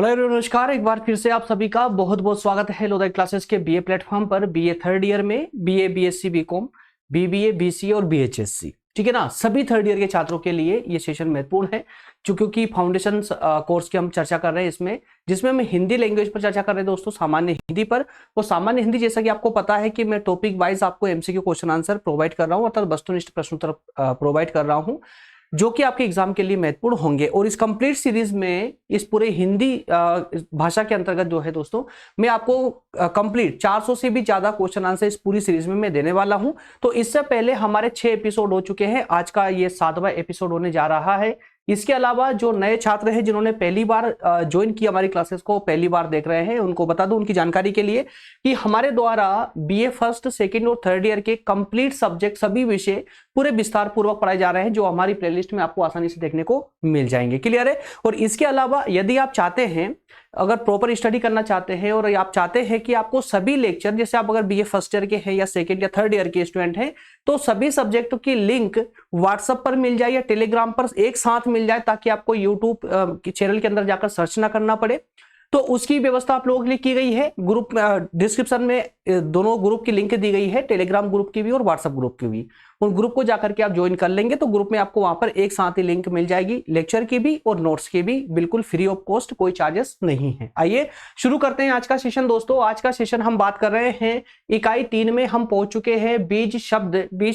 Hello नमस्कार, एक बार फिर से आप सभी का बहुत बहुत स्वागत है लोदय क्लासेस के बीए प्लेटफॉर्म पर। बीए थर्ड ईयर में BA, BSc, BCom, BBA, BCA और बीएचएससी, ठीक है ना, सभी थर्ड ईयर के छात्रों के लिए ये सेशन महत्वपूर्ण है क्योंकि फाउंडेशन कोर्स की हम चर्चा कर रहे हैं इसमें, जिसमें हम हिंदी लैंग्वेज पर चर्चा कर रहे हैं दोस्तों, सामान्य हिंदी पर। और सामान्य हिंदी जैसा कि आपको पता है कि मैं टॉपिक वाइज आपको एमसीक्यू क्वेश्चन आंसर प्रोवाइड कर रहा हूँ, अर्थात वस्तुनिष्ठ प्रश्नोत्तर प्रोवाइड कर रहा हूँ जो कि आपके एग्जाम के लिए महत्वपूर्ण होंगे। और इस कंप्लीट सीरीज में इस पूरे हिंदी भाषा के अंतर्गत जो है दोस्तों, मैं आपको कंप्लीट 400 से भी ज्यादा क्वेश्चन आंसर इस पूरी सीरीज में मैं देने वाला हूं। तो इससे पहले हमारे 6 एपिसोड हो चुके हैं, आज का ये 7वां एपिसोड होने जा रहा है। इसके अलावा जो नए छात्र हैं जिन्होंने पहली बार ज्वाइन किया हमारी क्लासेस को, पहली बार देख रहे हैं, उनको बता दूं उनकी जानकारी के लिए कि हमारे द्वारा बीए फर्स्ट, सेकंड और थर्ड ईयर के कंप्लीट सब्जेक्ट, सभी विषय पूरे विस्तार पूर्वक पढ़ाए जा रहे हैं, जो हमारी प्लेलिस्ट में आपको आसानी से देखने को मिल जाएंगे। क्लियर है? और इसके अलावा यदि आप चाहते हैं, अगर प्रॉपर स्टडी करना चाहते हैं और आप चाहते हैं कि आपको सभी लेक्चर, जैसे आप अगर बीए फर्स्ट ईयर के हैं या सेकंड या थर्ड ईयर के स्टूडेंट हैं, तो सभी सब्जेक्ट की लिंक व्हाट्सएप पर मिल जाए या टेलीग्राम पर एक साथ मिल जाए, ताकि आपको यूट्यूब चैनल के अंदर जाकर सर्च ना करना पड़े, तो उसकी व्यवस्था आप लोगों के लिए की गई है। ग्रुप डिस्क्रिप्शन में दोनों ग्रुप की लिंक दी गई है, टेलीग्राम ग्रुप की भी और व्हाट्सएप ग्रुप की भी। उन ग्रुप को जाकर के आप ज्वाइन कर लेंगे तो ग्रुप में आपको वहां पर एक साथ ही लिंक मिल जाएगी, लेक्चर की भी और नोट्स की भी, बिल्कुल फ्री ऑफ कॉस्ट, कोई चार्जेस नहीं है। आइए शुरू करते हैं आज का सेशन दोस्तों। आज का सेशन हम बात कर रहे हैं इकाई 3 में हम पहुंच चुके हैं। बीज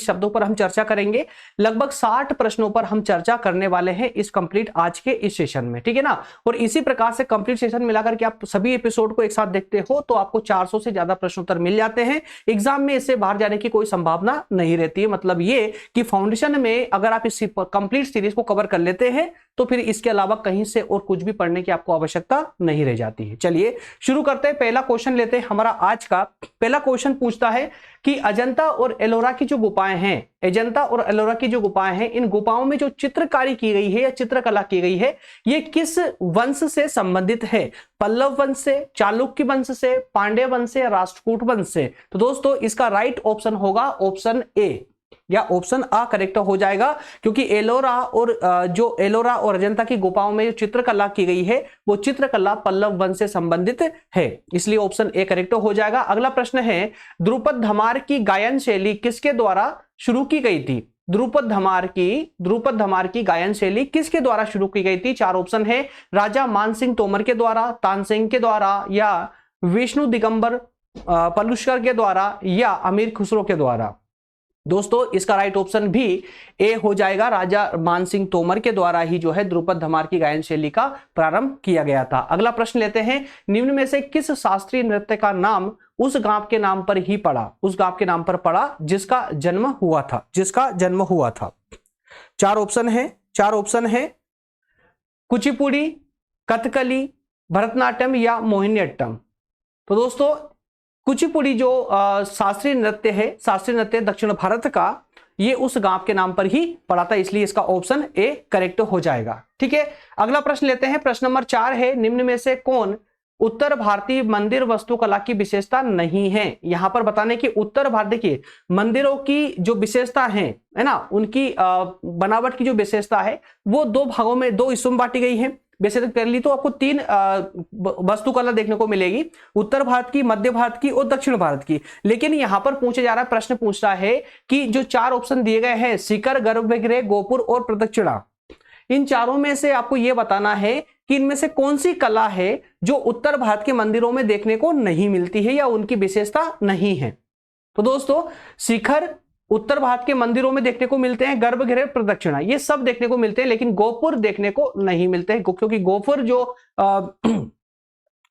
शब्दों पर हम चर्चा करेंगे। लगभग 60 प्रश्नों पर हम चर्चा करने वाले हैं इस कंप्लीट आज के इस सेशन में, ठीक है ना। और इसी प्रकार से कंप्लीट सेशन मिलाकर के आप सभी एपिसोड को एक साथ देखते हो तो आपको 400 से ज्यादा प्रश्नोत्तर मिल जाते हैं। एग्जाम में इससे बाहर जाने की कोई संभावना नहीं रहती है। मतलब ये कि फाउंडेशन में अगर आप इस कंप्लीट सीरीज को कवर कर लेते हैं तो फिर इसके अलावा कहीं से और कुछ भी पढ़ने की आपको आवश्यकता नहीं रह जाती है। चलिए शुरू करते हैं, पहला क्वेश्चन लेते हैं। हमारा आज का पहला क्वेश्चन पूछता है कि अजंता और एलोरा की जो गुफाएं हैं, अजंता और एलोरा की जो गुफाएं हैं, इन गुफाओं में जो चित्रकारी की गई है या चित्रकला की गई है, ये किस वंश से संबंधित है? पल्लव वंश से, चालुक्य वंश से, पांड्य वंश से या राष्ट्रकूट वंश से? तो दोस्तों इसका राइट ऑप्शन होगा ऑप्शन ए या ऑप्शन आ करेक्ट हो जाएगा, क्योंकि एलोरा और अजंता की गुफाओं में जो चित्रकला की गई है वो चित्रकला पल्लव वंश से संबंधित है, इसलिए ऑप्शन ए करेक्ट हो जाएगा। अगला प्रश्न है, द्रुपद धमार की गायन शैली किसके द्वारा शुरू की गई थी? द्रुपद धमार की गायन शैली किसके द्वारा शुरू की गई थी? 4 ऑप्शन है, राजा मानसिंह तोमर के द्वारा, तानसेन के द्वारा या विष्णु दिगंबर पलुस्कर के द्वारा या अमीर खुसरो के द्वारा? दोस्तों इसका राइट ऑप्शन भी ए हो जाएगा, राजा मानसिंह तोमर के द्वारा ही जो है द्रुपद धमार की गायन शैली का प्रारंभ किया गया था। अगला प्रश्न लेते हैं, निम्न में से किस शास्त्रीय नृत्य का नाम उस गांव के नाम पर ही पड़ा, उस गांव के नाम पर पड़ा जिसका जन्म हुआ था? 4 ऑप्शन है, कुचिपुड़ी, कथकली, भरतनाट्यम या मोहिनीअट्टम? तो दोस्तों कुचिपुड़ी जो शास्त्रीय नृत्य दक्षिण भारत का, ये उस गांव के नाम पर ही पड़ा था, इसलिए इसका ऑप्शन ए करेक्ट हो जाएगा। ठीक है, अगला प्रश्न लेते हैं। प्रश्न नंबर 4 है, निम्न में से कौन उत्तर भारतीय मंदिर वास्तुकला की विशेषता नहीं है? यहां पर बताने की उत्तर भारत के मंदिरों की जो विशेषता है ना, उनकी बनावट की जो विशेषता है वो 2 भागों में, 2 हिस्सों में बांटी गई है। वैसे तो पहली तो आपको 3 वास्तुकला देखने को मिलेगी, उत्तर भारत की, मध्य भारत की और दक्षिण भारत की। लेकिन यहां पर पूछा जा रहा है, प्रश्न पूछ रहा है कि जो 4 ऑप्शन दिए गए हैं, शिखर, गर्भगृह, गोपुर और प्रदक्षिणा, इन चारों में से आपको यह बताना है कि इनमें से कौन सी कला है जो उत्तर भारत के मंदिरों में देखने को नहीं मिलती है या उनकी विशेषता नहीं है। तो दोस्तों शिखर उत्तर भारत के मंदिरों में देखने को मिलते हैं, गर्भगृह, प्रदक्षिणा ये सब देखने को मिलते हैं, लेकिन गोपुर देखने को नहीं मिलते हैं, क्योंकि गोपुर जो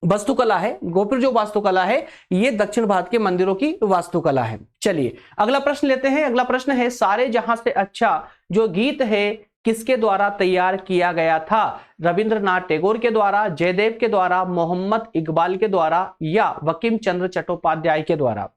वास्तुकला है ये दक्षिण भारत के मंदिरों की वास्तुकला है। चलिए अगला प्रश्न लेते हैं। अगला प्रश्न है, सारे जहां से अच्छा जो गीत है किसके द्वारा तैयार किया गया था? रविंद्रनाथ टैगोर के द्वारा, जयदेव के द्वारा, मोहम्मद इकबाल के द्वारा या बंकिम चंद्र चट्टोपाध्याय के द्वारा?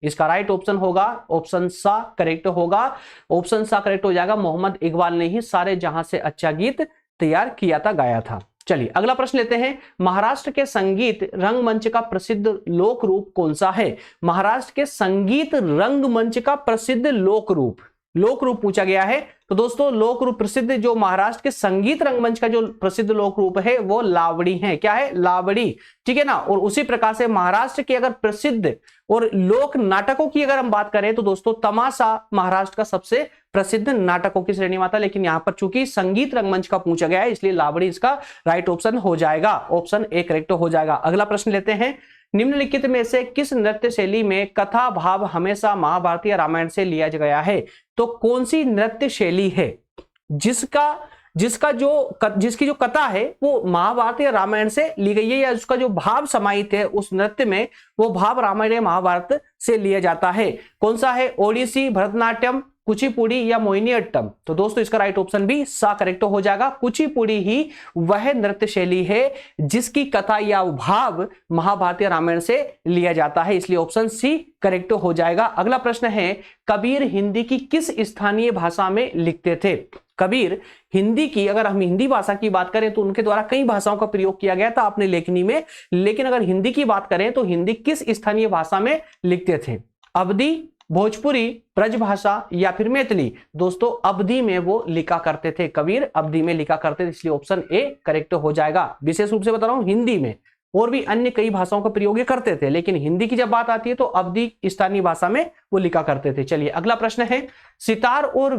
इसका राइट ऑप्शन होगा ऑप्शन सा करेक्ट होगा, ऑप्शन सा करेक्ट हो जाएगा। मोहम्मद इकबाल ने ही सारे जहां से अच्छा गीत तैयार किया था, गाया था। चलिए अगला प्रश्न लेते हैं। महाराष्ट्र के संगीत रंगमंच का प्रसिद्ध लोक रूप कौन सा है? महाराष्ट्र के संगीत रंगमंच का प्रसिद्ध लोक रूप, लोक रूप पूछा गया है। तो दोस्तों लोक रूप प्रसिद्ध जो महाराष्ट्र के संगीत रंगमंच का जो प्रसिद्ध लोक रूप है वो लावड़ी है। क्या है? लावड़ी। ठीक है ना। और उसी प्रकार से महाराष्ट्र के अगर प्रसिद्ध और लोक नाटकों की अगर हम बात करें तो दोस्तों तमाशा महाराष्ट्र का सबसे प्रसिद्ध नाटकों की श्रेणी में आता है, लेकिन यहां पर चूंकि संगीत रंगमंच का पूछा गया है इसलिए लावड़ी इसका राइट ऑप्शन हो जाएगा। ऑप्शन ए करेक्ट हो जाएगा। अगला प्रश्न लेते हैं। निम्नलिखित में से किस नृत्य शैली में कथा भाव हमेशा महाभारत या रामायण से लिया गया है? तो कौन सी नृत्य शैली है जिसकी जो कथा है वो महाभारत या रामायण से ली गई है, या उसका जो भाव समाहित है उस नृत्य में वो भाव रामायण या महाभारत से लिया जाता है? कौन सा है? ओडिसी, भरतनाट्यम, कुचिपुड़ी या मोहिनीअट्टम? तो दोस्तों इसका राइट ऑप्शन भी सा करेक्ट हो जाएगा। कुचिपुड़ी ही वह नृत्य शैली है जिसकी कथा या भाव महाभारत या रामायण से लिया जाता है, इसलिए ऑप्शन सी करेक्ट हो जाएगा। अगला प्रश्न है, कबीर हिंदी की किस स्थानीय भाषा में लिखते थे? कबीर हिंदी की, अगर हम हिंदी भाषा की बात करें तो उनके द्वारा कई भाषाओं का प्रयोग किया गया था अपने लेखनी में, लेकिन अगर हिंदी की बात करें तो हिंदी किस स्थानीय भाषा में लिखते थे? अवधी, भोजपुरी, ब्रजभाषा या फिर मैथिली? दोस्तों अवधी में वो लिखा करते थे, कबीर अवधी में लिखा करते थे, इसलिए ऑप्शन ए करेक्ट हो जाएगा। विशेष रूप से बता रहा हूं हिंदी में, और भी अन्य कई भाषाओं का प्रयोग करते थे, लेकिन हिंदी की जब बात आती है तो अवधी स्थानीय भाषा में वो लिखा करते थे। चलिए अगला प्रश्न है, सितार और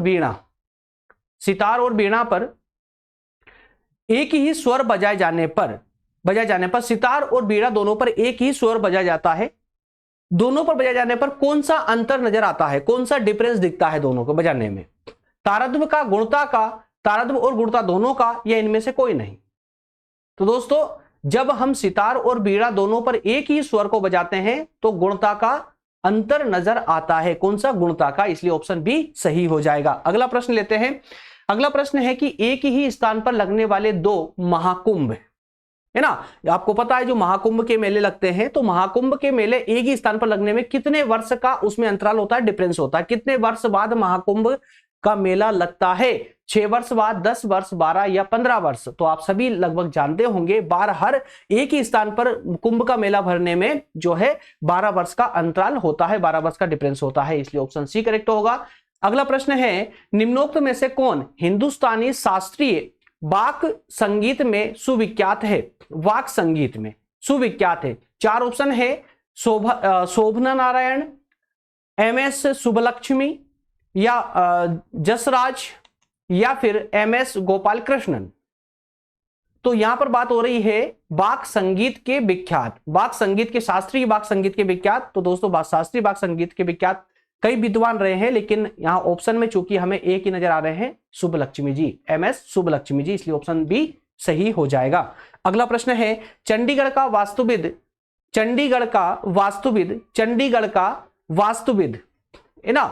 वीणा पर एक ही स्वर बजाए जाने पर सितार और वीणा दोनों पर एक ही स्वर बजाया जाता है, दोनों पर बजाए जाने पर कौन सा अंतर नजर आता है? कौन सा डिफरेंस दिखता है दोनों को बजाने में? तारतम्य का, गुणता का, तारतम्य और गुणता दोनों का, या इनमें से कोई नहीं? तो दोस्तों जब हम सितार और वीणा दोनों पर एक ही स्वर को बजाते हैं तो गुणता का अंतर नजर आता है। कौन सा? गुणता का, इसलिए ऑप्शन बी सही हो जाएगा। अगला प्रश्न लेते हैं। अगला प्रश्न है कि एक ही स्थान पर लगने वाले दो महाकुंभ, है ना, आपको पता है जो महाकुंभ के मेले लगते हैं तो महाकुंभ के मेले एक ही स्थान पर लगने में कितने वर्ष का उसमें अंतराल होता है, डिफरेंस होता है? कितने वर्ष बाद महाकुंभ का मेला लगता है? 6 वर्ष बाद, 10 वर्ष, 12 या 15 वर्ष? तो आप सभी लगभग जानते होंगे हर एक ही स्थान पर कुंभ का मेला भरने में जो है 12 वर्ष का अंतराल होता है, 12 वर्ष का डिफरेंस होता है, इसलिए ऑप्शन सी करेक्ट होगा। अगला प्रश्न है, निम्नोक्त में से कौन हिंदुस्तानी शास्त्रीय वाक संगीत में सुविख्यात है? वाक संगीत में सुविख्यात है। 4 ऑप्शन है, शोभना नारायण, एमएस सुबलक्ष्मी या जसराज या फिर एमएस गोपाल कृष्णन? तो यहां पर बात हो रही है वाक संगीत के विख्यात, वाक संगीत के, शास्त्रीय वाक संगीत के विख्यात। तो दोस्तों शास्त्रीय वाक संगीत के विख्यात कई विद्वान रहे हैं, लेकिन यहां ऑप्शन में चूंकि हमें एक ही नजर आ रहे हैं, सुबलक्ष्मी जी, एमएस सुबलक्ष्मी जी, इसलिए ऑप्शन बी सही हो जाएगा। अगला प्रश्न है, चंडीगढ़ का वास्तुविद है ना,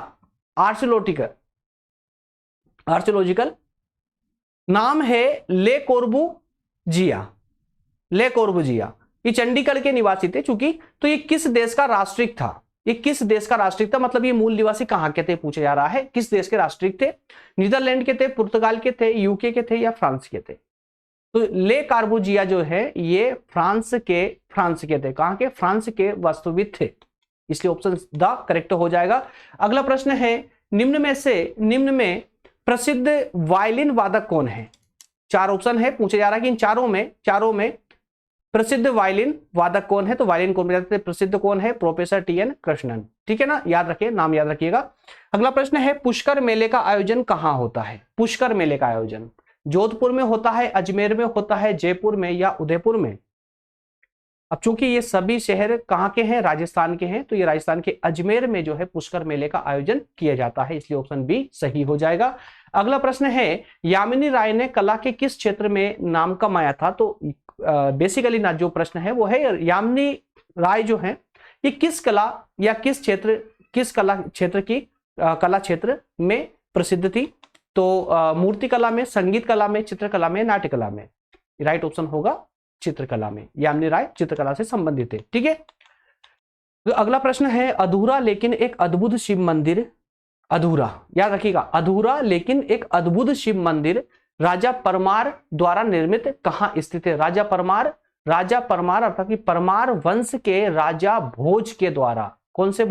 आर्कियोलॉजिकल नाम है ले कोर्बुजिया। ये चंडीगढ़ के निवासी थे चूंकि, तो ये किस देश का राष्ट्रिक था? मतलब ये मूल निवासी कहां के थे पूछा जा रहा है, किस देश के राष्ट्रिक थे? नीदरलैंड के थे, पुर्तगाल के थे, यूके के थे या फ्रांस के थे? तो ले कार्बुजिया जो है ये फ्रांस के थे। कहां के? फ्रांस के वास्तुविद थे, इसलिए ऑप्शन द करेक्ट हो जाएगा। अगला प्रश्न है, निम्न में प्रसिद्ध वायलिन वादक कौन है? 4 ऑप्शन है, पूछा जा रहा है कि इन चारों में प्रसिद्ध वायलिन वादक कौन है? तो वायलिन कौन बजाते थे? प्रसिद्ध कौन है? प्रोफेसर टी.एन. कृष्णन। ठीक है ना, याद रखिए, नाम याद रखिएगा। अगला प्रश्न है, पुष्कर मेले का आयोजन कहां होता है? पुष्कर मेले का आयोजन जोधपुर में होता है, अजमेर में होता है, जयपुर में या उदयपुर में? अब चूंकि ये सभी शहर कहां के हैं? राजस्थान के हैं, तो ये राजस्थान के अजमेर में जो है पुष्कर मेले का आयोजन किया जाता है, इसलिए ऑप्शन बी सही हो जाएगा। अगला प्रश्न है, यामिनी राय ने कला के किस क्षेत्र में नाम कमाया था? तो बेसिकली ना जो प्रश्न है वो है, यामिनी राय जो है ये किस कला या किस कला क्षेत्र में प्रसिद्ध थी? तो मूर्ति कला में, संगीत कला में, चित्रकला में, नाट्य कला में? राइट ऑप्शन होगा चित्रकला में। यामिनी राय चित्रकला से संबंधित है। ठीक है, तो अगला प्रश्न है, अधूरा लेकिन एक अद्भुत शिव मंदिर, याद रखिएगा, अधूरा लेकिन एक अद्भुत शिव मंदिर राजा परमार द्वारा निर्मित कहां स्थित है? राजा परमार अर्थात कि परमार वंश के राजा भोज के द्वारा, कौन से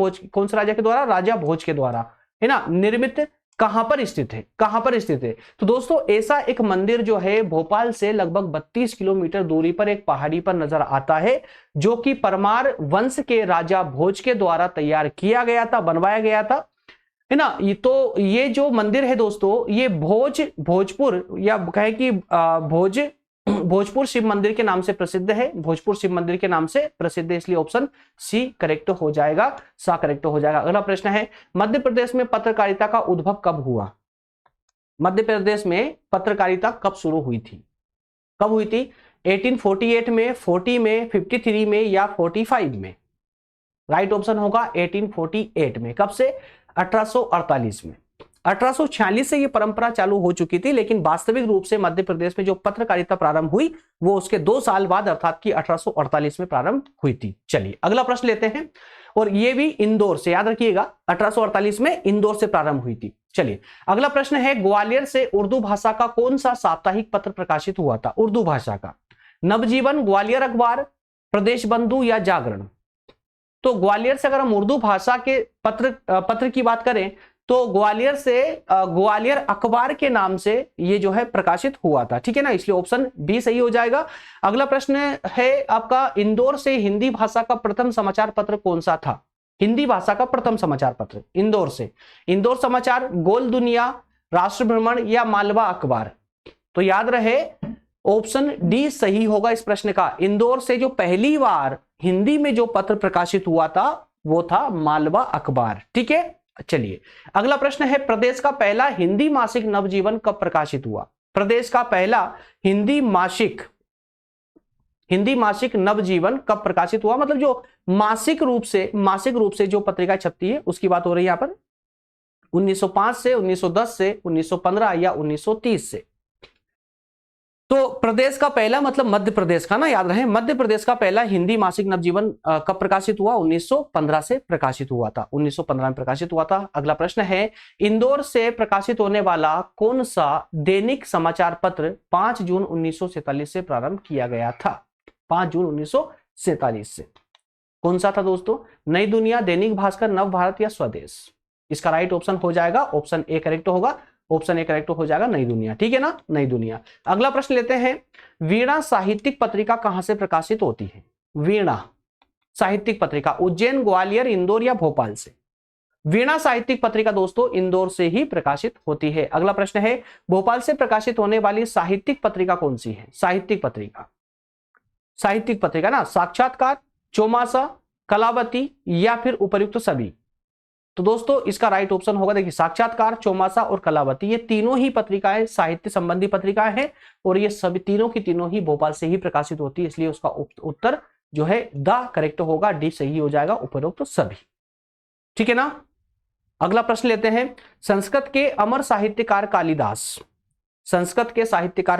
राजा के द्वारा? राजा भोज के द्वारा, है ना, निर्मित कहां पर स्थित है, कहां पर स्थित है? तो दोस्तों ऐसा एक मंदिर जो है भोपाल से लगभग 32 किलोमीटर दूरी पर एक पहाड़ी पर नजर आता है, जो कि परमार वंश के राजा भोज के द्वारा तैयार किया गया था, बनवाया गया था, है ना। तो ये जो मंदिर है दोस्तों, ये भोजपुर या कहे कि भोजपुर शिव मंदिर के नाम से प्रसिद्ध है, भोजपुर शिव मंदिर के नाम से प्रसिद्ध है, इसलिए ऑप्शन सी करेक्ट हो जाएगा, सा करेक्ट हो जाएगा। अगला प्रश्न है, मध्य प्रदेश में पत्रकारिता का उद्भव कब हुआ? मध्य प्रदेश में पत्रकारिता कब शुरू हुई थी? कब हुई थी? 1848 में, 40 में, 53 में या 45 में? राइट ऑप्शन होगा 1848 में। कब से? 1848 में। 1846 से यह परंपरा चालू हो चुकी थी, लेकिन वास्तविक रूप से मध्य प्रदेश में जो पत्रकारिता प्रारंभ हुई वो उसके 2 साल बाद अर्थात कि 1848 में प्रारंभ हुई थी। चलिए अगला प्रश्न लेते हैं, और ये भी इंदौर से, याद रखिएगा 1848 में इंदौर से प्रारंभ हुई थी। चलिए अगला प्रश्न है, ग्वालियर से उर्दू भाषा का कौन सा साप्ताहिक पत्र प्रकाशित हुआ था? उर्दू भाषा का नवजीवन, ग्वालियर अखबार, प्रदेश बंधु या जागरण? तो ग्वालियर से अगर हम उर्दू भाषा के पत्र की बात करें तो ग्वालियर से ग्वालियर अखबार के नाम से ये जो है प्रकाशित हुआ था, ठीक है ना, इसलिए ऑप्शन बी सही हो जाएगा। अगला प्रश्न है आपका, इंदौर से हिंदी भाषा का प्रथम समाचार पत्र कौन सा था? हिंदी भाषा का प्रथम समाचार पत्र इंदौर से, इंदौर समाचार, गोल दुनिया, राष्ट्र भ्रमण या मालवा अखबार? तो याद रहे ऑप्शन डी सही होगा इस प्रश्न का। इंदौर से जो पहली बार हिंदी में जो पत्र प्रकाशित हुआ था वो था मालवा अखबार, ठीक है। चलिए अगला प्रश्न है, प्रदेश का पहला हिंदी मासिक नवजीवन कब प्रकाशित हुआ? प्रदेश का पहला हिंदी मासिक नवजीवन कब प्रकाशित हुआ? मतलब जो मासिक रूप से जो पत्रिका छपती है उसकी बात हो रही है यहां पर। 1905 से, 1910 से, 1915 या 1930 से? तो प्रदेश का पहला मतलब मध्य प्रदेश का ना, याद रहे, मध्य प्रदेश का पहला हिंदी मासिक नवजीवन कब प्रकाशित हुआ? 1915 से प्रकाशित हुआ था, 1915 में प्रकाशित हुआ था। अगला प्रश्न है, इंदौर से प्रकाशित होने वाला कौन सा दैनिक समाचार पत्र 5 जून 1947 से प्रारंभ किया गया था? 5 जून 1947 से कौन सा था दोस्तों? नई दुनिया, दैनिक भास्कर, नव भारत या स्वदेश? इसका राइट ऑप्शन हो जाएगा ऑप्शन ए करेक्ट होगा, ऑप्शन ए करेक्ट हो जाएगा, नई दुनिया, ठीक है ना, नई दुनिया। अगला प्रश्न लेते हैं, वीणा साहित्यिक पत्रिका कहां से प्रकाशित होती है? वीणा साहित्यिक पत्रिका उज्जैन, ग्वालियर, इंदौर या भोपाल से? वीणा साहित्यिक पत्रिका दोस्तों इंदौर से ही प्रकाशित होती है। अगला प्रश्न है, भोपाल से प्रकाशित होने वाली साहित्यिक पत्रिका कौन सी है? साहित्यिक पत्रिका ना, साक्षात्कार, चौमासा, कलावती या फिर उपर्युक्त सभी? तो दोस्तों इसका राइट ऑप्शन होगा, देखिए साक्षात्कार, चौमासा और कलावती, ये तीनों ही पत्रिकाएं साहित्य संबंधी पत्रिकाएं हैं और ये सभी तीनों की तीनों ही भोपाल से ही प्रकाशित होती है, इसलिए उसका उत्तर जो है द करेक्ट होगा, डी सही हो जाएगा, उपरोक्त सभी, ठीक है ना। अगला प्रश्न लेते हैं, संस्कृत के अमर साहित्यकार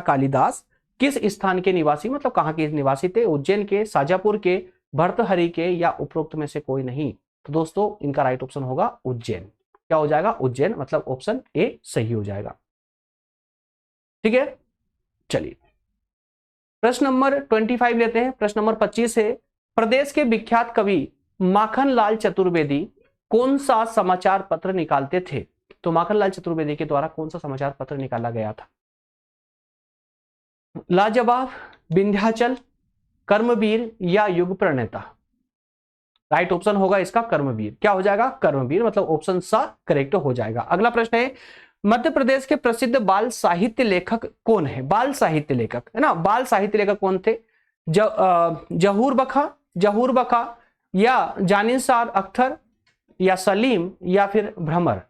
कालिदास किस स्थान के निवासी, मतलब कहां के निवासी थे? उज्जैन के, शाजापुर के, भर्तहरि के या उपरोक्त में से कोई नहीं? तो दोस्तों इनका राइट ऑप्शन होगा उज्जैन। क्या हो जाएगा? उज्जैन, मतलब ऑप्शन ए सही हो जाएगा, ठीक है। चलिए प्रश्न नंबर 25 लेते हैं। प्रश्न नंबर 25 है, प्रदेश के विख्यात कवि माखनलाल चतुर्वेदी कौन सा समाचार पत्र निकालते थे? तो माखनलाल चतुर्वेदी के द्वारा कौन सा समाचार पत्र निकाला गया था? लाजवाब, विंध्याचल, कर्मवीर या युग प्रणेता? राइट ऑप्शन होगा इसका कर्मवीर। क्या हो जाएगा? कर्मवीर, मतलब ऑप्शन सा करेक्ट हो जाएगा। अगला प्रश्न है, मध्य प्रदेश के प्रसिद्ध बाल साहित्य लेखक कौन है? बाल साहित्य लेखक, है ना, बाल साहित्य लेखक कौन थे? जहूर बखा या जानिसार अख्तर या सलीम या फिर भ्रमर?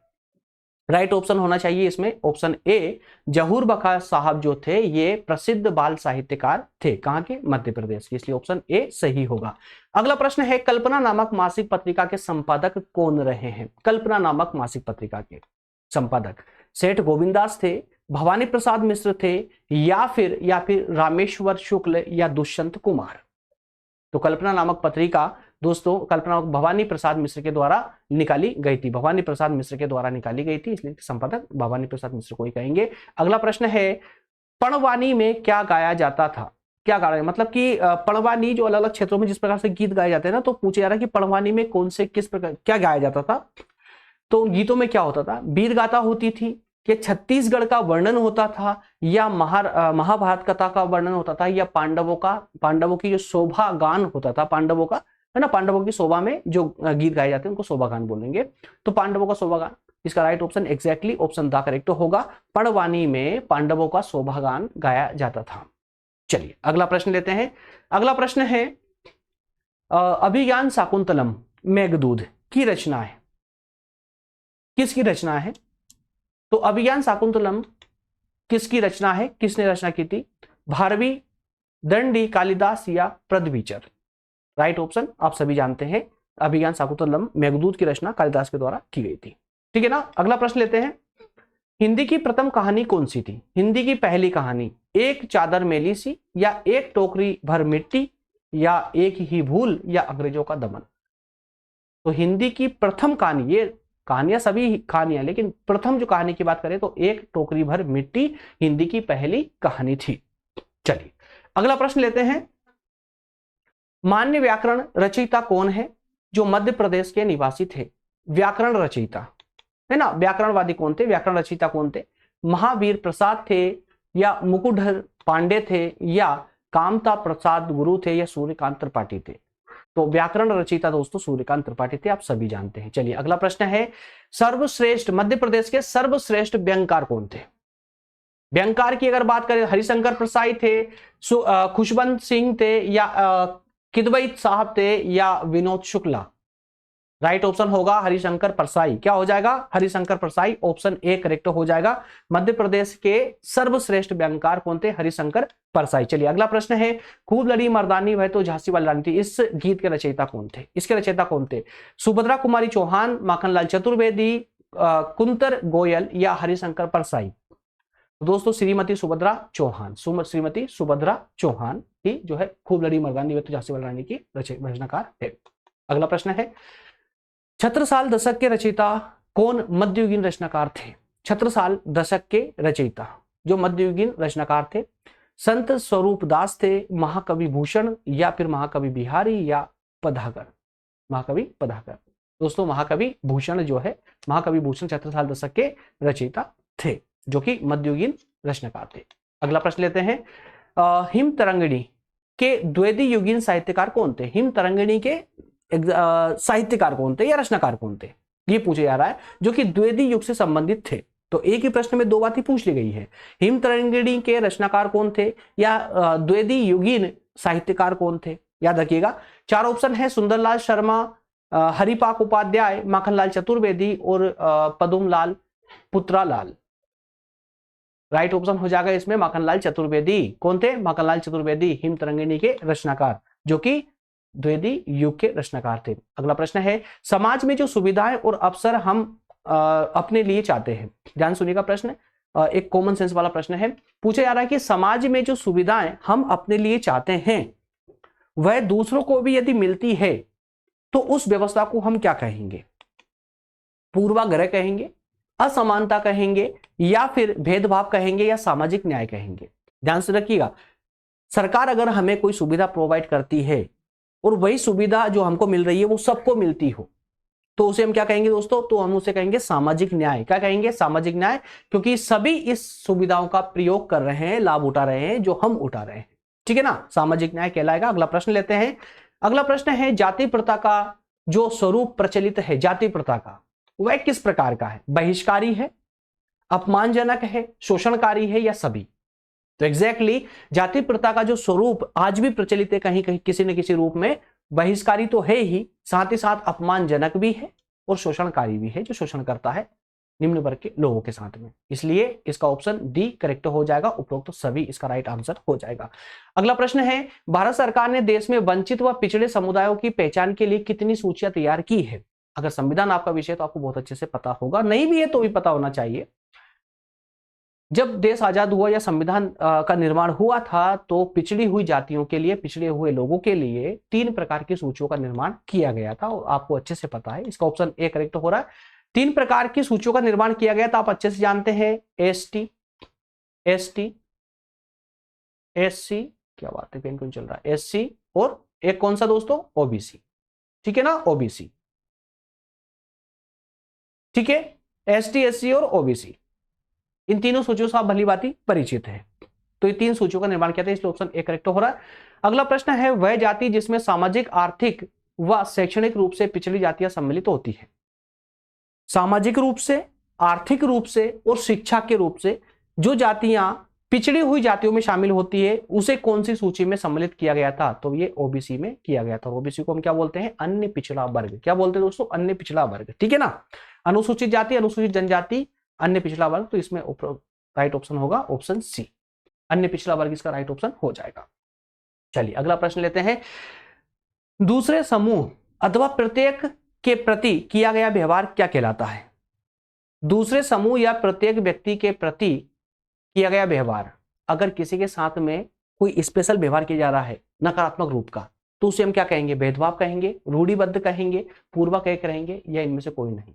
राइट ऑप्शन होना चाहिए इसमें ऑप्शन ए, जहूर बखा साहब जो थे ये प्रसिद्ध बाल साहित्यकार थे, कहां के? मध्य प्रदेश के, इसलिए ऑप्शन ए सही होगा। अगला प्रश्न है, कल्पना नामक मासिक पत्रिका के संपादक कौन रहे हैं? कल्पना नामक मासिक पत्रिका के संपादक सेठ गोविंदास थे, भवानी प्रसाद मिश्र थे या फिर रामेश्वर शुक्ल या दुष्यंत कुमार? तो कल्पना नामक पत्रिका दोस्तों कल्पना भवानी प्रसाद मिश्र के द्वारा निकाली गई थी, भवानी प्रसाद मिश्र के द्वारा निकाली गई थी, इसलिए संपादक भवानी प्रसाद मिश्र को ही कहेंगे। अगला प्रश्न है, पणवानी में क्या गाया जाता था? क्या गा रहे हैं, मतलब कि पणवानी जो अलग अलग क्षेत्रों में जिस प्रकार से गीत गाए जाते हैं ना, तो पूछा जा रहा है कि पणवानी में कौन से किस प्रकार क्या गाया जाता था? तो गीतों में क्या होता था, वीर गाथा होती थी, कि छत्तीसगढ़ का वर्णन होता था, या महाभारत कथा का वर्णन होता था, या पांडवों की जो शोभा गान होता था, पांडवों का है ना, पांडवों की शोभा में जो गीत गाए जाते हैं उनको शोभा गान बोलेंगे। तो पांडवों का शोभा गान, इसका right option exactly option the correct होगा। पर्णवानी में पांडवों का शोभा गान गाया जाता था। चलिए अगला प्रश्न लेते हैं। अगला प्रश्न है अभिज्ञान शाकुंतलम मेघदूत की रचना है, किसकी रचना है? तो अभिज्ञान शाकुंतलम किसकी रचना है, किसने रचना की थी? भारवी, दंडी, कालिदास या पृथ्वीचर? राइट ऑप्शन आप सभी जानते हैं, अभिज्ञान शाकुंतलम मेघदूत की रचना कालिदास के द्वारा की गई थी। ठीक है ना। अगला प्रश्न लेते हैं, हिंदी की प्रथम कहानी कौन सी थी? हिंदी की पहली कहानी, एक चादर मेली सी, या एक टोकरी भर मिट्टी, या एक ही भूल, या अंग्रेजों का दमन? तो हिंदी की प्रथम कहानी, ये कहानियां सभी कहानियां, लेकिन प्रथम जो कहानी की बात करें तो एक टोकरी भर मिट्टी हिंदी की पहली कहानी थी। चलिए अगला प्रश्न लेते हैं, मान्य व्याकरण रचयिता कौन है जो मध्य प्रदेश के निवासी थे? व्याकरण रचयिता है ना, व्याकरणवादी कौन थे, व्याकरण रचयिता कौन थे? महावीर प्रसाद थे, या मुकुटधर पांडे थे, या कामता प्रसाद गुरु थे, या सूर्यकांत त्रिपाठी थे? तो व्याकरण रचयिता दोस्तों सूर्यकांत त्रिपाठी थे, आप सभी जानते हैं। चलिए अगला प्रश्न है, सर्वश्रेष्ठ मध्य प्रदेश के सर्वश्रेष्ठ व्यंगकार कौन थे? व्यंगकार की अगर बात करें, हरिशंकर प्रसाई थे, खुशवंत सिंह थे, या किदवई साहब थे, या विनोद शुक्ला? राइट ऑप्शन होगा हरिशंकर परसाई। क्या हो जाएगा? Harishankar Parsai, option A correct हो जाएगा। मध्य प्रदेश के सर्वश्रेष्ठ व्यंगकार कौन थे? हरिशंकर परसाई। चलिए अगला प्रश्न है, खूब लड़ी मर्दानी वह तो झांसी वाली रानी थी, इस गीत के रचयिता कौन थे? इसके रचयिता कौन थे? सुभद्रा कुमारी चौहान, माखनलाल चतुर्वेदी, कुंतर गोयल, या हरिशंकर परसाई? दोस्तों श्रीमती सुभद्रा चौहान, श्रीमती सुभद्रा चौहान ही जो है खूब लड़ी मर्दानी वह तो झांसी वाली रानी की रचनाकार है। अगला प्रश्न है, छत्रसाल दशक के रचयिता कौन मध्ययुगीन रचनाकार थे? छत्रसाल दशक के रचयिता जो मध्ययुगीन रचनाकार थे, संत स्वरूप दास थे, महाकवि भूषण, या फिर महाकवि बिहारी, या पदागर? महाकवि पदागर। दोस्तों महाकवि भूषण जो है, महाकवि भूषण छत्रसाल दशक के रचयिता थे जो कि मध्ययुगीन रचनाकार थे। अगला प्रश्न लेते हैं, हिम तरंगिणी के द्विवेदी युगीन साहित्यकार कौन थे? हिम तरंगिणी के साहित्यकार कौन थे या रचनाकार कौन थे, ये पूछा जा रहा है, जो कि द्विवेदी युग से संबंधित थे। तो एक ही प्रश्न में दो बातें पूछ ली गई है, हिम तरंगिणी के रचनाकार कौन थे या द्विवेदी युगीन साहित्यकार कौन थे? याद रखिएगा, चार ऑप्शन है, सुंदरलाल शर्मा, हरिपाक उपाध्याय, माखनलाल चतुर्वेदी और पदुमलाल पुत्रालाल। राइट ऑप्शन हो जाएगा इसमें माखनलाल चतुर्वेदी। कौन थे? माखनलाल चतुर्वेदी हिम तरंगिणी के रचनाकार, जो कि द्विवेदी युग के रचनाकार थे। अगला प्रश्न है, समाज में जो सुविधाएं और अवसर हम अपने लिए चाहते हैं, ध्यान सुनिएगा प्रश्न, एक कॉमन सेंस वाला प्रश्न है। पूछा जा रहा है कि समाज में जो सुविधाएं हम अपने लिए चाहते हैं वह दूसरों को भी यदि मिलती है तो उस व्यवस्था को हम क्या कहेंगे? पूर्वाग्रह कहेंगे, असमानता कहेंगे, या फिर भेदभाव कहेंगे, या सामाजिक न्याय कहेंगे? ध्यान से रखिएगा, सरकार अगर हमें कोई सुविधा प्रोवाइड करती है और वही सुविधा जो हमको मिल रही है वो सबको मिलती हो तो उसे हम क्या कहेंगे दोस्तों? तो हम उसे कहेंगे सामाजिक न्याय। क्या कहेंगे? सामाजिक न्याय, क्योंकि सभी इस सुविधाओं का प्रयोग कर रहे हैं, लाभ उठा रहे हैं जो हम उठा रहे हैं। ठीक है ना, सामाजिक न्याय कहलाएगा। अगला प्रश्न लेते हैं। अगला प्रश्न है, जाति प्रथा का जो स्वरूप प्रचलित है, जाति प्रथा का वह किस प्रकार का है? बहिष्कारी है, अपमानजनक है, शोषणकारी है, या सभी? तो एग्जैक्टली जाति प्रथा का जो स्वरूप आज भी प्रचलित है कहीं कहीं किसी न किसी रूप में, बहिष्कारी तो है ही, साथ ही साथ अपमानजनक भी है और शोषणकारी भी है, जो शोषण करता है निम्न वर्ग के लोगों के साथ में। इसलिए इसका ऑप्शन डी करेक्ट हो जाएगा, उपरोक्त तो सभी इसका राइट आंसर हो जाएगा। अगला प्रश्न है, भारत सरकार ने देश में वंचित व पिछड़े समुदायों की पहचान के लिए कितनी सूचियां तैयार की है? अगर संविधान आपका विषय तो आपको बहुत अच्छे से पता होगा, नहीं भी है तो भी पता होना चाहिए। जब देश आजाद हुआ या संविधान का निर्माण हुआ था तो पिछड़ी हुई जातियों के लिए, पिछड़े हुए लोगों के लिए 3 प्रकार की सूचियों का निर्माण किया गया था और आपको अच्छे से पता है। इसका ऑप्शन ए करेक्ट हो रहा है। 3 प्रकार की सूचियों का निर्माण किया गया था, आप अच्छे से जानते हैं, एसटी, एसटी, एससी, क्या बात है, पेन क्यों चल रहा है, एससी, और एक कौन सा दोस्तों? ओबीसी। ठीक है ना, ओबीसी। ठीक है, एसटी, एससी और ओबीसी, इन तीनों सूचियों से आप भली भांति परिचित है। तो ये तीन सूचियों का निर्माण किया था, इसलिए ऑप्शन ए करेक्ट हो रहा है। अगला प्रश्न है, वह जाति जिसमें सामाजिक, आर्थिक व शैक्षणिक रूप से पिछड़ी जातियां सम्मिलित होती है। सामाजिक रूप से, आर्थिक रूप से और शिक्षा के रूप से जो जातियां पिछड़ी हुई जातियों में शामिल होती है, उसे कौन सी सूची में सम्मिलित किया गया था? तो ये ओबीसी में किया गया था। ओबीसी को हम क्या बोलते हैं? अन्य पिछड़ा वर्ग। क्या बोलते हैं दोस्तों? अन्य पिछड़ा वर्ग, ठीक है ना। अनुसूचित जाति, अनुसूचित जनजाति, अन्य पिछड़ा वर्ग, तो इसमें राइट ऑप्शन होगा ऑप्शन सी, अन्य पिछड़ा वर्ग इसका राइट ऑप्शन हो जाएगा। चलिए अगला प्रश्न लेते हैं, दूसरे समूह अथवा प्रत्येक के प्रति किया गया व्यवहार क्या कहलाता है? दूसरे समूह या प्रत्येक व्यक्ति के प्रति किया गया व्यवहार, अगर किसी के साथ में कोई स्पेशल व्यवहार किया जा रहा है नकारात्मक रूप का, तो उसे हम क्या कहेंगे? भेदभाव कहेंगे, रूढ़िबद्ध कहेंगे, पूर्वक कहेंगे, या इनमें से कोई नहीं?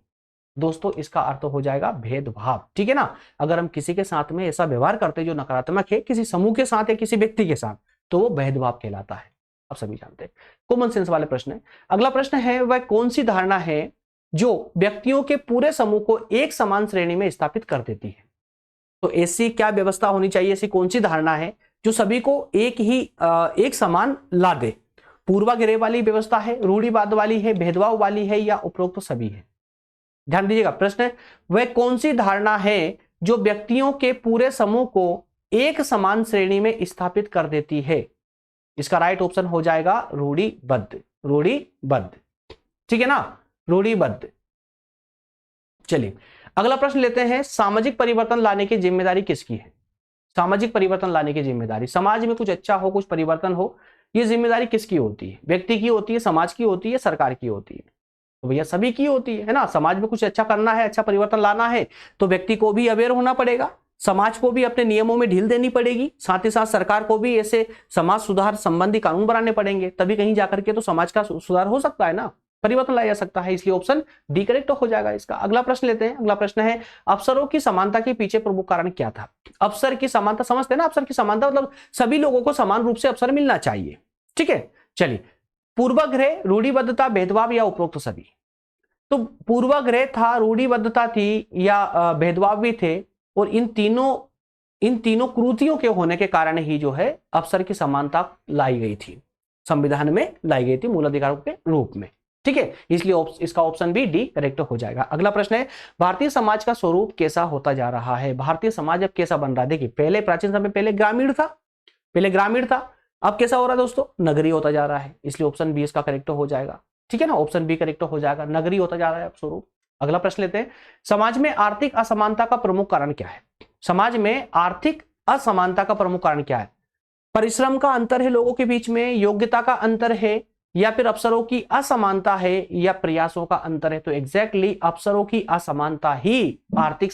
दोस्तों इसका अर्थ हो जाएगा भेदभाव, ठीक है ना। अगर हम किसी के साथ में ऐसा व्यवहार करते हैं जो नकारात्मक है, किसी समूह के साथ या किसी व्यक्ति के साथ, तो वो भेदभाव कहलाता है। आप सभी जानते हैं, कॉमन सेंस वाले प्रश्न है। अगला प्रश्न है, वह कौन सी धारणा है जो व्यक्तियों के पूरे समूह को एक समान श्रेणी में स्थापित कर देती है? तो ऐसी क्या व्यवस्था होनी चाहिए, ऐसी कौन सी धारणा है जो सभी को एक समान ला दे? पूर्वाग्रह वाली व्यवस्था है, रूढ़िवाद वाली है, भेदभाव वाली है, या उपरोक्त सभी है? ध्यान दीजिएगा, प्रश्न है, वह कौन सी धारणा है जो व्यक्तियों के पूरे समूह को एक समान श्रेणी में स्थापित कर देती है? इसका राइट ऑप्शन हो जाएगा रूढ़िबद्ध। रूढ़िबद्ध, ठीक है ना, रूढ़िबद्ध। चलिए अगला प्रश्न लेते हैं, सामाजिक परिवर्तन लाने की जिम्मेदारी किसकी है? सामाजिक परिवर्तन लाने की जिम्मेदारी, समाज में कुछ अच्छा हो, कुछ परिवर्तन हो, ये जिम्मेदारी किसकी होती है? व्यक्ति की होती है, समाज की होती है, सरकार की होती है? तो भैया सभी की होती है ना। समाज में कुछ अच्छा करना है, अच्छा परिवर्तन लाना है, तो व्यक्ति को भी अवेयर होना पड़ेगा, समाज को भी अपने नियमों में ढील देनी पड़ेगी, साथ ही साथ सरकार को भी ऐसे समाज सुधार संबंधी कानून बनाने पड़ेंगे, तभी कहीं जाकर के तो समाज का सुधार हो सकता है ना, परिवर्तन लाया जा सकता है। इसलिए ऑप्शन डी करेक्ट हो जाएगा इसका। अगला प्रश्न लेते हैं, अगला प्रश्न है, अफसरों की समानता के पीछे प्रमुख कारण क्या था? अफसर की समानता समझते हैं ना, अफसर की समानता मतलब सभी लोगों को समान रूप से अवसर मिलना चाहिए, ठीक है। चलिए, पूर्वाग्रह, रूढ़िबद्धता, भेदभाव, या उपरोक्त सभी? तो पूर्वाग्रह था, रूढ़िबद्धता थी, या भेदभाव भी थे, और इन तीनों कृतियों के होने के कारण ही जो है अफसर की समानता लाई गई थी, संविधान में लाई गई थी मूलाधिकारों के रूप में, ठीक है। इसलिए इसका ऑप्शन भी डी करेक्ट हो जाएगा। अगला प्रश्न है, भारतीय समाज का स्वरूप कैसा होता जा रहा है? भारतीय समाज अब कैसा बन रहा है? देखिए, पहले प्राचीन समय पहले ग्रामीण था, अब कैसा हो रहा है दोस्तों? नगरीय होता जा रहा है, इसलिए ऑप्शन बी इसका करेक्ट हो जाएगा, ठीक है ना, ऑप्शन बी करेक्ट हो जाएगा, नगरीय होता जा रहा है अब स्वरूप। अगला प्रश्न लेते हैं, समाज में आर्थिक असमानता का प्रमुख कारण क्या है? समाज में आर्थिक असमानता का प्रमुख कारण क्या है? परिश्रम का अंतर है लोगों के बीच में, योग्यता का अंतर है, या फिर अवसरों की असमानता है, या प्रयासों का अंतर है? तो एग्जैक्टली अवसरों की असमानता ही आर्थिक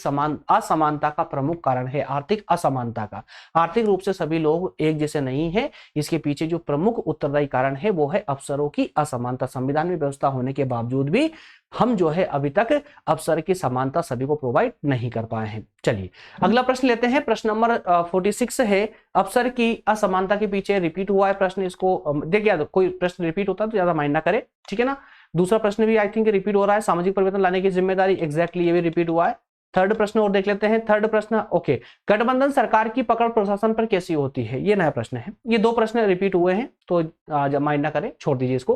असमानता का प्रमुख कारण है। आर्थिक असमानता का, आर्थिक रूप से सभी लोग एक जैसे नहीं है, इसके पीछे जो प्रमुख उत्तरदायी कारण है वो है अवसरों की असमानता। संविधान में व्यवस्था होने के बावजूद भी हम जो है अभी तक अवसर की समानता सभी को प्रोवाइड नहीं कर पाए हैं। चलिए अगला प्रश्न लेते हैं, प्रश्न नंबर 46 है, अवसर की असमानता के पीछे रिपीट हुआ है प्रश्न, इसको देखिए कोई प्रश्न रिपीट होता है तो ज्यादा माइंड ना करे, ठीक है ना। दूसरा प्रश्न भी आई थिंक रिपीट हो रहा है, सामाजिक परिवर्तन लाने की जिम्मेदारी, एग्जैक्टली ये भी रिपीट हुआ है। थर्ड प्रश्न और देख लेते हैं, थर्ड प्रश्न, ओके, गठबंधन सरकार की पकड़ प्रशासन पर कैसी होती है? ये नया प्रश्न है, ये दो प्रश्न रिपीट हुए हैं तो माइंड ना करें, छोड़ दीजिए इसको।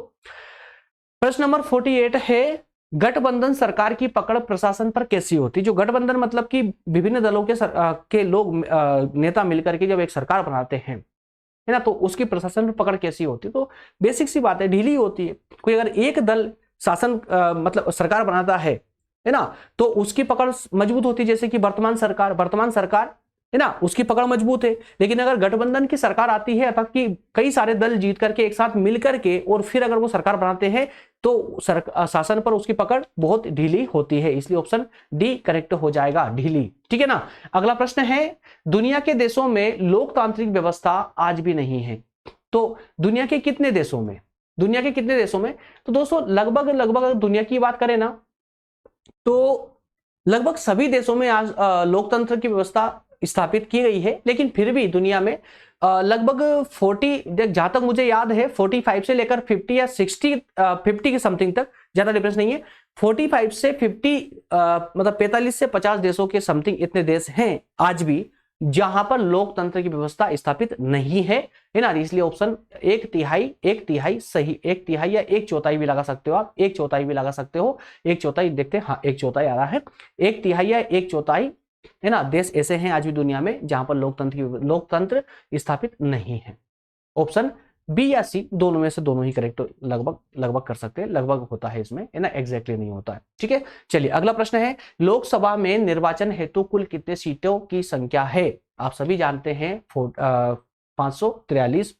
प्रश्न नंबर 48 है, गठबंधन सरकार की पकड़ प्रशासन पर कैसी होती? जो गठबंधन मतलब कि विभिन्न दलों के लोग नेता मिलकर के जब एक सरकार बनाते हैं, है ना, तो उसकी प्रशासन पर पकड़ कैसी होती? तो बेसिक सी बात है, ढीली होती है। कोई अगर एक दल शासन मतलब सरकार बनाता है ना, तो उसकी पकड़ मजबूत होती है, जैसे कि वर्तमान सरकार है ना, उसकी पकड़ मजबूत है। लेकिन अगर गठबंधन की सरकार आती है, अर्थात कि कई सारे दल जीत करके एक साथ मिल करके और फिर अगर वो सरकार बनाते हैं, तो शासन पर उसकी पकड़ बहुत ढीली होती है, इसलिए ऑप्शन डी करेक्ट हो जाएगा, ढीली, ठीक है ना। अगला प्रश्न है, दुनिया के देशों में लोकतांत्रिक व्यवस्था आज भी नहीं है। तो दुनिया के कितने देशों में? तो दोस्तों लगभग दुनिया की बात करें ना, तो लगभग सभी देशों में आज लोकतंत्र की व्यवस्था स्थापित की गई है, लेकिन फिर भी दुनिया में लगभग 40, जहां तक मुझे याद है 45 से लेकर 50 या 50 के समथिंग तक, ज्यादा डिफरेंस नहीं है, 45 से 50 मतलब 45 से 50 देशों के समथिंग इतने देश हैं आज भी जहां पर लोकतंत्र की व्यवस्था स्थापित नहीं है ना। इसलिए ऑप्शन एक तिहाई सही, एक तिहाई या एक चौथाई भी लगा सकते हो आप, एक चौथाई भी लगा सकते हो। एक चौथाई देखते हैं, हाँ एक चौथाई आ रहा है। एक तिहाई या एक चौथाई है ना देश ऐसे हैं आज भी दुनिया में जहां पर लोकतंत्र स्थापित नहीं है। ऑप्शन बी या सी दोनों में से दोनों ही करेक्ट लगभग कर सकते हैं, लगभग होता है इसमें है ना, एग्जैक्टली नहीं होता है। ठीक है, चलिए अगला प्रश्न है, लोकसभा में निर्वाचन हेतु कुल कितने सीटों की संख्या है? आप सभी जानते हैं 543,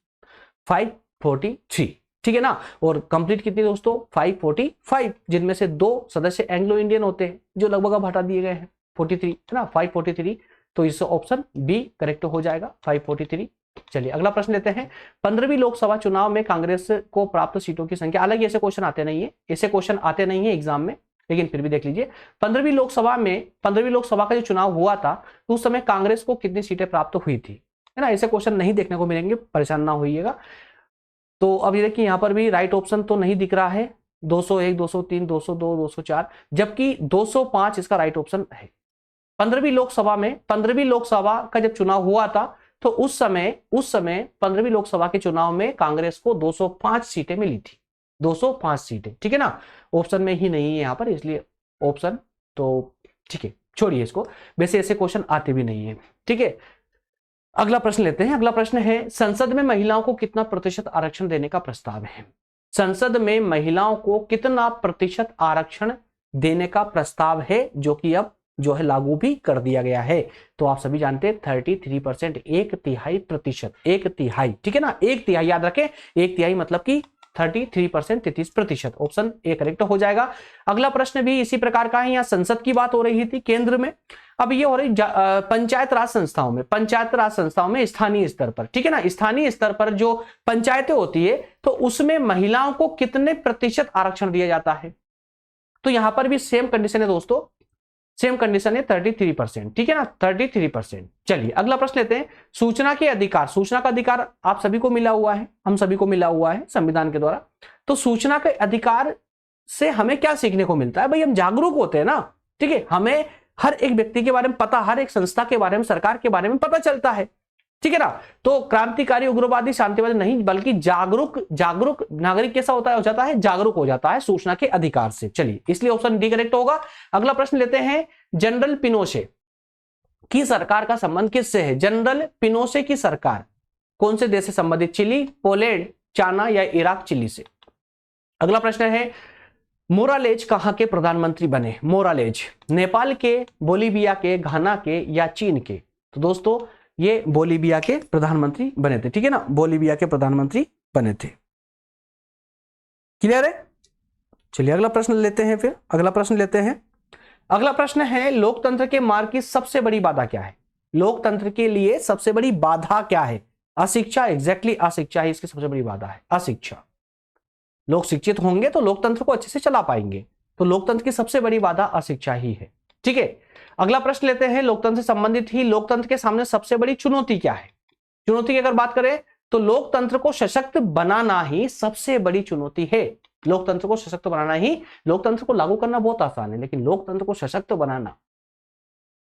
543, ठीक है ना। और कंप्लीट कितनी दोस्तों? 545, जिनमें से 2 सदस्य एंग्लो इंडियन होते हैं जो लगभग अब हटा दिए गए हैं। 43 है ना, 543, तो इससे ऑप्शन बी करेक्ट हो जाएगा, 543। चलिए अगला प्रश्न लेते हैं, 15वीं लोकसभा चुनाव में कांग्रेस को प्राप्त सीटों की संख्या। हालांकि ऐसे क्वेश्चन आते नहीं है, ऐसे क्वेश्चन आते नहीं है एग्जाम में, लेकिन फिर भी देख लीजिए 15वीं लोकसभा का जो चुनाव हुआ था तो उस समय कांग्रेस को कितनी सीटें प्राप्त हुई थी, है ना। ऐसे क्वेश्चन नहीं देखने को मिलेंगे, परेशान ना होइएगा। तो अब ये देखिए यहां पर भी राइट ऑप्शन तो नहीं दिख रहा है, 201, 203, 202, 204, जबकि 205 इसका राइट ऑप्शन है। 15वीं लोकसभा का जब चुनाव हुआ था तो उस समय 15वीं लोकसभा के चुनाव में कांग्रेस को 205 सीटें मिली थी, 205 सीटें, ठीक है ना। ऑप्शन में ही नहीं है यहां पर, इसलिए ऑप्शन तो ठीक है, छोड़िए इसको, वैसे ऐसे क्वेश्चन आते भी नहीं है। ठीक है, अगला प्रश्न लेते हैं। अगला प्रश्न है, संसद में महिलाओं को कितना प्रतिशत आरक्षण देने का प्रस्ताव है? संसद में महिलाओं को कितना प्रतिशत आरक्षण देने का प्रस्ताव है, जो कि अब जो है लागू भी कर दिया गया है? तो आप सभी जानते हैं 33%, एक तिहाई प्रतिशत, एक तिहाई, ठीक है ना, एक तिहाई याद रखें, एक तिहाई मतलब कि 33%, 33%। ऑप्शन ए करेक्ट हो जाएगा। अगला प्रश्न भी इसी प्रकार का है, यहाँ संसद की बात हो रही थी केंद्र में, अब ये हो रही पंचायत राज संस्थाओं में स्थानीय स्तर पर, ठीक है ना, स्थानीय स्तर पर जो पंचायतें होती है तो उसमें महिलाओं को कितने प्रतिशत आरक्षण दिया जाता है? तो यहां पर भी सेम कंडीशन है दोस्तों, सेम कंडीशन है 33%, ठीक है ना, 33%। चलिए अगला प्रश्न लेते हैं, सूचना का अधिकार आप सभी को मिला हुआ है, हम सभी को मिला हुआ है संविधान के द्वारा। तो सूचना के अधिकार से हमें क्या सीखने को मिलता है? भाई हम जागरूक होते हैं ना, ठीक है, हमें हर एक व्यक्ति के बारे में पता, हर एक संस्था के बारे में, सरकार के बारे में पता चलता है, ठीक है ना। तो क्रांतिकारी, उग्रवादी, शांतिवादी नहीं, बल्कि जागरूक नागरिक कैसा हो जाता है? जागरूक हो जाता है सूचना के अधिकार से। चलिए इसलिए ऑप्शन डी करेक्ट होगा। अगला प्रश्न लेते हैं, जनरल पिनोशे की सरकार का संबंध किससे है? जनरल पिनोशे की सरकार कौन से देश से संबंधित? चिली, पोलैंड, चाइना या इराक? चिली से। अगला प्रश्न है, मोरालेज कहां के प्रधानमंत्री बने? मोरालेज नेपाल के, बोलीविया के, घाना के या चीन के? तो दोस्तों ये बोलीविया के प्रधानमंत्री बने थे, ठीक है ना, बोलीविया के प्रधानमंत्री बने थे। क्लियर है? चलिए अगला प्रश्न लेते हैं। फिर अगला प्रश्न लेते हैं, अगला प्रश्न है, लोकतंत्र के मार्ग की सबसे बड़ी बाधा क्या है? लोकतंत्र के लिए सबसे बड़ी बाधा क्या है? अशिक्षा, एग्जैक्टली अशिक्षा ही इसकी सबसे बड़ी बाधा है, अशिक्षा। लोग शिक्षित होंगे तो लोकतंत्र को अच्छे से चला पाएंगे, तो लोकतंत्र की सबसे बड़ी बाधा अशिक्षा ही है, ठीक है। अगला प्रश्न लेते हैं, लोकतंत्र से संबंधित ही, लोकतंत्र के सामने सबसे बड़ी चुनौती क्या है? चुनौती की अगर बात करें तो लोकतंत्र को सशक्त बनाना ही सबसे बड़ी चुनौती है। लोकतंत्र को सशक्त बनाना ही, लोकतंत्र को लागू करना बहुत आसान है, लेकिन लोकतंत्र को सशक्त बनाना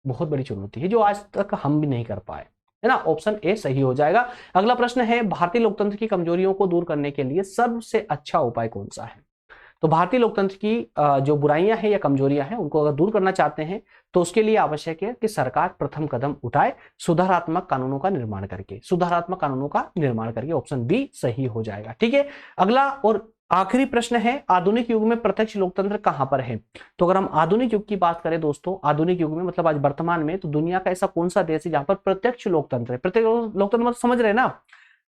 बहुत बड़ी चुनौती है, जो आज तक हम भी नहीं कर पाए, है ना। ऑप्शन ए सही हो जाएगा। अगला प्रश्न है, भारतीय लोकतंत्र की कमजोरियों को दूर करने के लिए सबसे अच्छा उपाय कौन सा है? तो भारतीय लोकतंत्र की जो बुराइयां हैं या कमजोरियां हैं उनको अगर दूर करना चाहते हैं तो उसके लिए आवश्यक है कि सरकार प्रथम कदम उठाए सुधारात्मक कानूनों का निर्माण करके। ऑप्शन बी सही हो जाएगा, ठीक है। अगला और आखिरी प्रश्न है, आधुनिक युग में प्रत्यक्ष लोकतंत्र कहां पर है? तो अगर हम आधुनिक युग की बात करें दोस्तों, आधुनिक युग में मतलब आज वर्तमान में, तो दुनिया का ऐसा कौन सा देश है जहां पर प्रत्यक्ष लोकतंत्र है? प्रत्यक्ष लोकतंत्र मतलब समझ रहे हैं ना,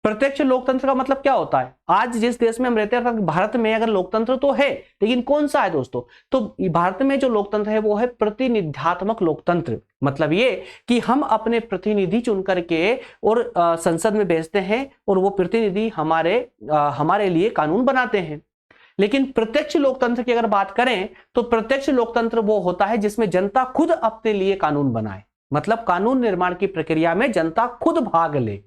प्रत्यक्ष लोकतंत्र का मतलब क्या होता है? आज जिस देश में हम रहते हैं, भारत में अगर लोकतंत्र तो है, लेकिन कौन सा है दोस्तों? तो भारत में जो लोकतंत्र है वो है प्रतिनिधात्मक लोकतंत्र। मतलब ये कि हम अपने प्रतिनिधि चुन करके और संसद में भेजते हैं और वो प्रतिनिधि हमारे लिए कानून बनाते हैं। लेकिन प्रत्यक्ष लोकतंत्र की अगर बात करें तो प्रत्यक्ष लोकतंत्र वो होता है जिसमें जनता खुद अपने लिए कानून बनाए, मतलब कानून निर्माण की प्रक्रिया में जनता खुद भाग ले,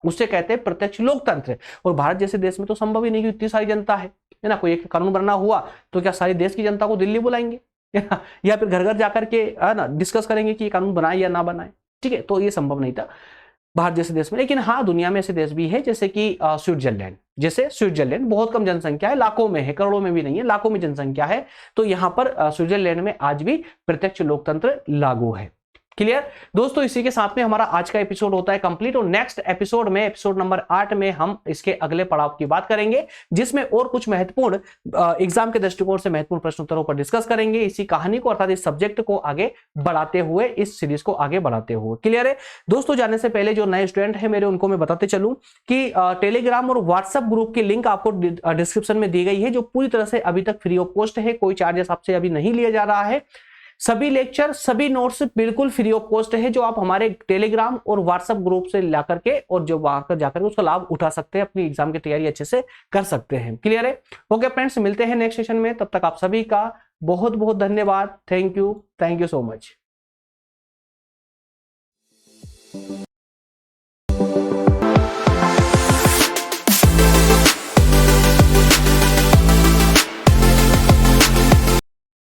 उससे कहते हैं प्रत्यक्ष लोकतंत्र। और भारत जैसे देश में तो संभव ही नहीं कि इतनी सारी जनता है ना। कोई एक कानून बनना हुआ तो क्या सारी देश की जनता को दिल्ली बुलाएंगे या फिर घर घर जाकर के है ना डिस्कस करेंगे कि ये कानून बनाए या ना बनाए। ठीक है, तो ये संभव नहीं था भारत जैसे देश में। लेकिन हाँ, दुनिया में ऐसे देश भी है जैसे कि स्विट्जरलैंड। जैसे स्विट्जरलैंड बहुत कम जनसंख्या है, लाखों में है, करोड़ों में भी नहीं है, लाखों में जनसंख्या है। तो यहां पर स्विट्जरलैंड में आज भी प्रत्यक्ष लोकतंत्र लागू है। क्लियर दोस्तों, इसी के साथ में हमारा आज का एपिसोड होता है कंप्लीट। और नेक्स्ट एपिसोड में, एपिसोड नंबर 8 में हम इसके अगले पड़ाव की बात करेंगे, जिसमें और कुछ महत्वपूर्ण एग्जाम के दृष्टिकोण से महत्वपूर्ण प्रश्न उत्तरों पर डिस्कस करेंगे। इसी कहानी को अर्थात इस सब्जेक्ट को आगे बढ़ाते हुए, इस सीरीज को आगे बढ़ाते हुए। क्लियर है दोस्तों। जाने से पहले जो नए स्टूडेंट है मेरे, उनको मैं बताते चलूं कि टेलीग्राम और व्हाट्सएप ग्रुप की लिंक आपको डिस्क्रिप्शन में दी गई है, जो पूरी तरह से अभी तक फ्री ऑफ कॉस्ट है। कोई चार्जेस आपसे अभी नहीं लिया जा रहा है। सभी लेक्चर, सभी नोट्स बिल्कुल फ्री ऑफ कॉस्ट है, जो आप हमारे टेलीग्राम और व्हाट्सएप ग्रुप से ला करके और जो वहां पर जाकर उसका लाभ उठा सकते हैं, अपनी एग्जाम की तैयारी अच्छे से कर सकते हैं। क्लियर है? ओके फ्रेंड्स, मिलते हैं नेक्स्ट सेशन में। तब तक आप सभी का बहुत बहुत धन्यवाद। Thank you so much.